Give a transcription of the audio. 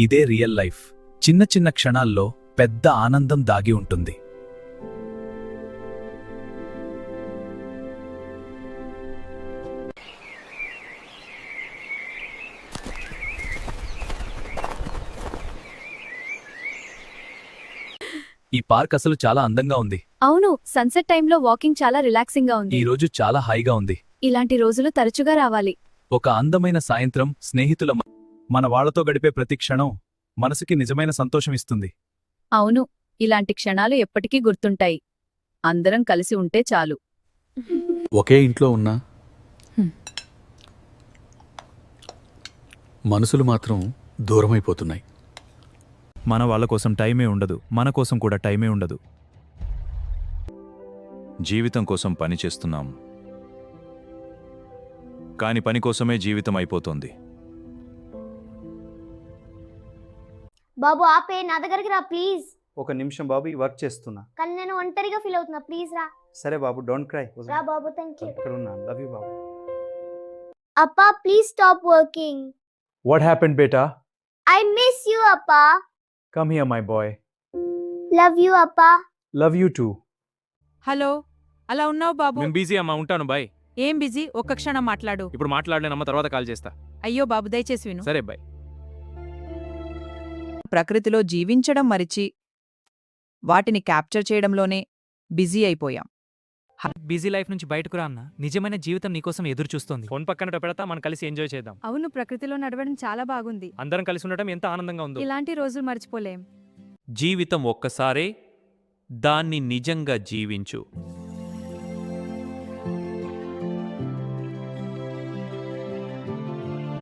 ఇదే real life. చిన్న చిన్న క్షణాల్లో పెద్ద ఆనందం దాగి ఉంటుంది. ఈ పార్క్ అసలు చాలా అందంగా ఉంది. అవును, సన్సెట్ టైంలో వాకింగ్ చాలా రిలాక్సింగ్ గా ఉంది. ఈ రోజు చాలా హాయిగా ఉంది. ఇలాంటి రోజులు తరచుగా రావాలి. ఒక అందమైన సాయంత్రం స్నేహితుల మన వాళ్లతో గడిపే ప్రతి క్షణం మనసుకి నిజమైన సంతోషం ఇస్తుంది. అవును, ఇలాంటి క్షణాలు ఎప్పటికీ గుర్తుంటాయి. అందరం కలిసి ఉంటే చాలు. ఒకే ఇంట్లో ఉన్నా మనసులు మాత్రం దూరమైపోతున్నాయి. మన వాళ్ళ కోసం టైమే ఉండదు, మన కోసం కూడా టైమే ఉండదు. జీవితం కోసం పని చేస్తున్నాం, కాని పని కోసమే జీవితం అయిపోతుంది. బాబు ఆపే, నా దగ్గరికి రా ప్లీజ్. ఒక నిమిషం బాబు, ఈ వర్క్ చేస్తున్నా. కానీ నేను ఒంటరిగా ఫీల్ అవుతున్నా, ప్లీజ్ రా. సరే బాబు, డోంట్ క్రై. రా బాబు, థ్యాంక్ యూ. ఇక్కడ ఉన్నా. లవ్ యూ బాబు. అప్పా please stop working. What happened బేటా? ఐ మిస్ యూ అప్పా. Come here my boy. Love you అప్పా. Love you too. హలో, అలా ఉన్నావు బాబు? నేను బిజీ అమ్మా, ఉంటాను బాయ్. ఏం బిజీ? ఒక్క క్షణం మాట్లాడు. ఇప్పుడు మాట్లాడలేనమ్మా, తర్వాత కాల్ చేస్తా. అయ్యో బాబు, దయచేసి విను. సరే బాయ్. ప్రకృతిలో జీవించడం మరిచి వాటిని క్యాప్చర్ చేయడంలోనే బిజీ అయిపోయాం. బిజీ లైఫ్ నుంచి బయటకు రా అన్న. నిజమైన జీవితం నీకోసం ఎదురు చూస్తోంది. ఫోన్ పక్కన పెడతా, మనం కలిసి ఎంజాయ్ చేద్దాం. అవును, ప్రకృతిలో నడవడం చాలా బాగుంది. అందరం కలిసి ఉండటం ఎంత ఆనందంగా ఉందో. ఇలాంటి రోజులు మర్చిపోలేం. జీవితం ఒక్కసారే, దాన్ని నిజంగా జీవించు.